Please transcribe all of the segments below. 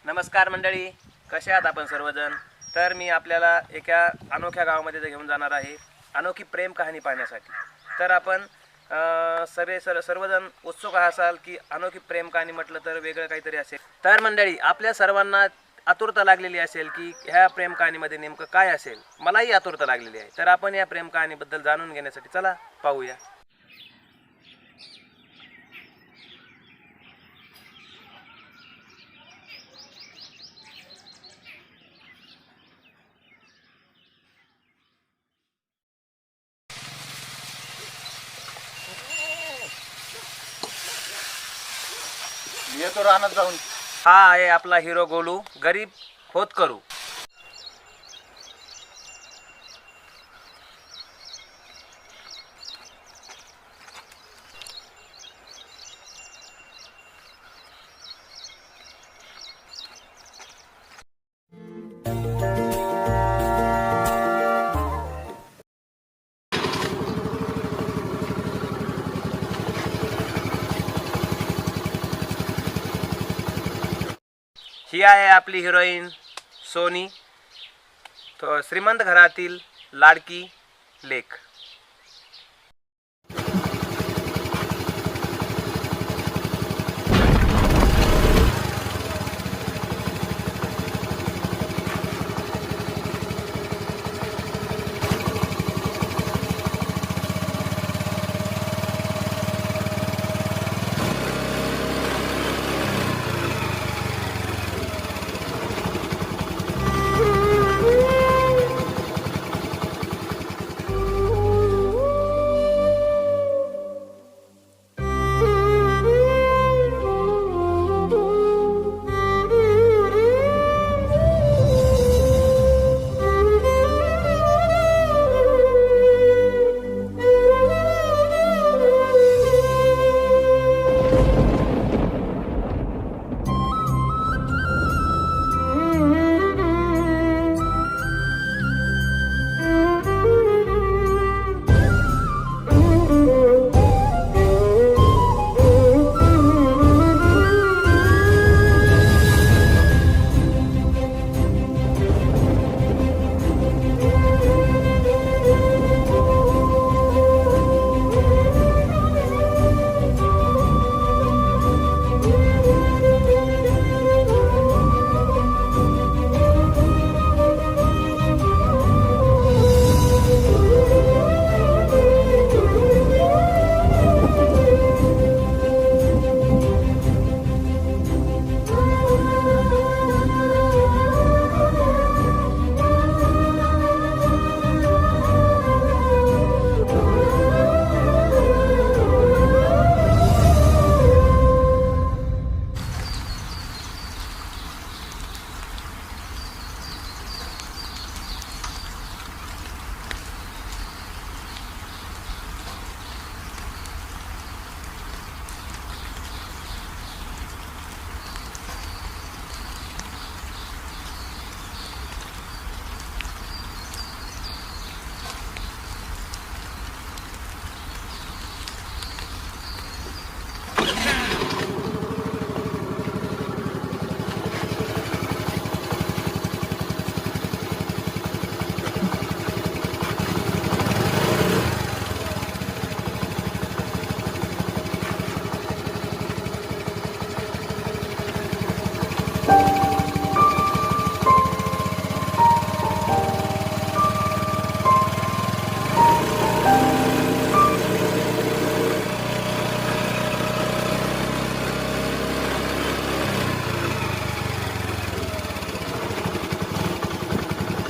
नमस्कार मंडळी, कसे आहात आपण सर्वजण. तर मी आपल्याला एका अनोख्या गावामध्ये घेऊन जाणार आहे अनोखी प्रेम कहाणी पाहण्यासाठी. तर आपण सर्वजण उत्सुक असाल की अनोखी प्रेम कहाणी म्हटलं तर वेगळं काहीतरी असेल. तर मंडळी, आपल्या सर्वांना आतुरता लागलेली असेल की ह्या प्रेम कहाणीमध्ये नेमकं काय असेल. मलाही आतुरता लागलेली आहे. तर आपण या प्रेम कहाणीबद्दल जाणून घेण्यासाठी चला पाहूया. येतो रानात जाऊन. हा आहे आपला हिरो गोलू, गरीब होत करू. ही आहे आपली हिरोईन सोनी, तो श्रीमंत घरातील लाडकी लेक.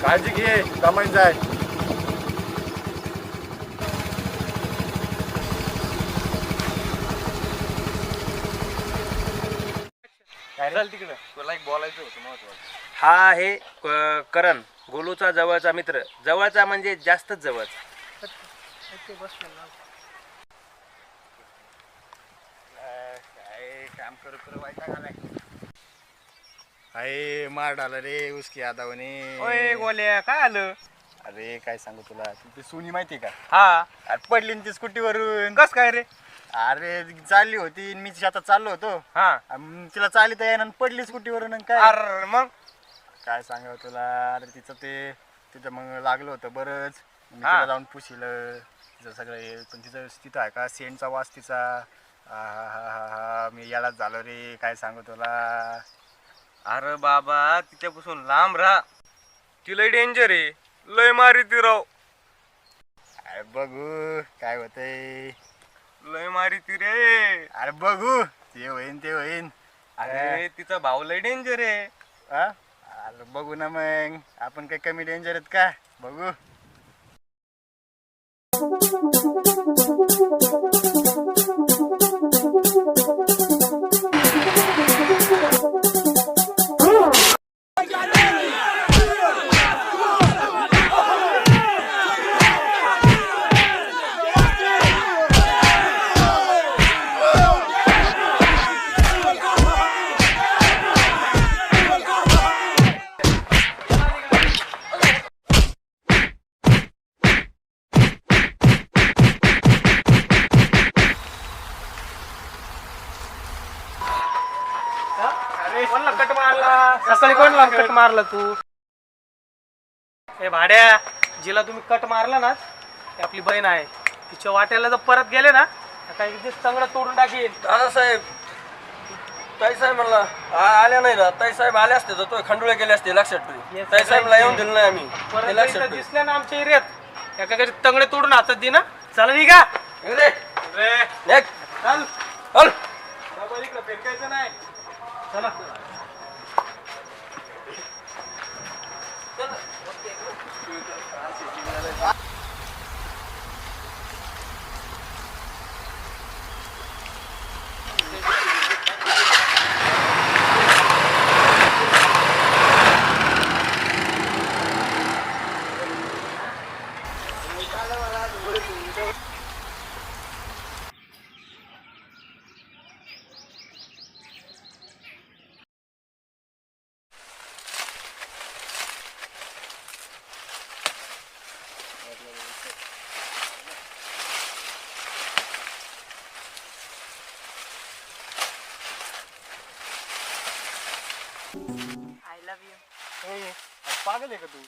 काळजी घे, कमाई जाय. चल तिकडं, तुला एक बोलायचं होतं महत्वाचं. हा आहे करण, गोलूचा जवळचा मित्र. जवळचा म्हणजे जास्तच जवळचा. काय काम करू वाईटा घालाय. अरे मार डाला रे उसकी आदावने. ओय गोल्या, काय आलं? अरे काय सांगू तुला, ती सोनी माहिती का? हा. अरे पडली ना ती स्कूटीवरून. कस काय रे? अरे चालली होती आणि मी शेतात चाललो होतो हा तिला चालित येईना आणि पडली स्कूटीवरून आणि काय अरे मग काय सांगावं तुला. अरे तिचं मग लागलं होतं बरंच. मी हा. तिला जाऊन पुशिलं तिचं सगळं हे. पण तिचं तिथं आहे का सेंटचा वास तिचा. हा मी यालाच झालो रे काय सांगू तुला. अरे बाबा तिच्यापासून लांब राहा, ती लय डेंजर आहे, लय मारी ती राव, अरे बघू काय होतंय. लय मारी ती रे. अरे बघू ते होईन ते होईन. अरे तिचा भाऊ लय डेंजर आहे. हा? अरे बघू ना मग आपण काही कमी डेंजर आहेत का. बघू कोणला कट मारला सकाळी? कोणला कट मारला तू? हे भाड्या, जिला तुम्ही कट मारला ना ती आपली बहीण आहे. तिच्या वाट्याला जर परत गेले ना तर काही ते सगळं तोडून टाकीन. दादासाहेब, ताईसाहेब म्हणला आल्या नाही ना. ताईसाहेब आले असते तर तो खंडुळे गेले असते, लक्षात ठेव. ताईसाहेबला येऊन दिलं नाही आम्ही, परत ते जर लक्षात इथं ठेव. दिसले ना आमच्या एरियात एका तंगडे तोडून हातात दे ना. चला निघा रे, रे नेक, चल. चल. डबल इकडं फेकायचं नाही. चला आय लव्ह यू. पागल आहे का तू.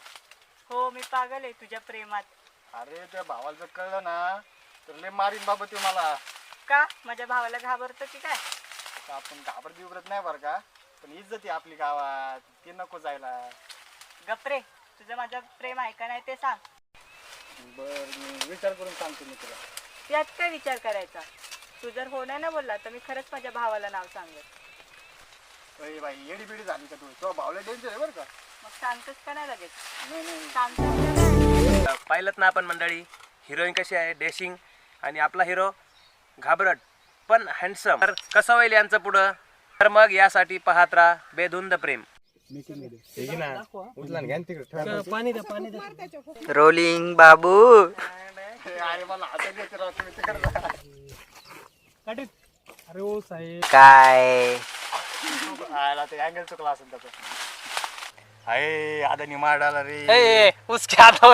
हो मी पागल आहे तुझ्या प्रेमात. अरे त्या भावाला जर कळलं ना तर लय मारीन बाबा तू मला. का माझ्या भावाला घाबरतो की काय? तर आपण घाबरत बिबरत नाही बरं का. पण इज्जत आहे आपली गावात, ते नको जायला. गप्रे, तुझं माझं प्रेम आहे का नाही ते सांग. बर मी विचार करून सांगतो मी तुला. यात काय विचार करायचा? तू जर हो नाही ना बोलला तर मी खरंच माझ्या भावाला नाव सांगेल. अरे बाई येडी बिडी झाली का तू. तो भावला डेंजर आहे बरं का. मग सांगतोस का नाही लगेच? नाही नाही सांगतोस का नाही? पाहिलं ना आपण मंडळी, हिरोईन कशी आहे डॅशिंग आणि आपला हिरो घाबरट पण हँडसम. तर कसं होईल यांचं पुढं? तर मग यासाठी पाहत राहा बेधुंद प्रेम. रोलिंग बाबू. अरे मला हातात घेते राव तुम्ही तिकडे जा. अरे ओ साहेब, काय आला ते अँगल चुकला असेल त्याचा. अरे आदानी मार डाला रे. ए उसके आता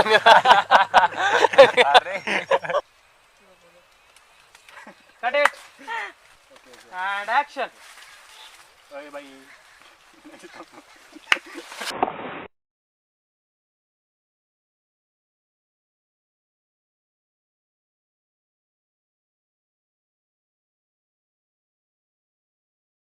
अरे कट इट अँड ऍक्शन. अरे बाई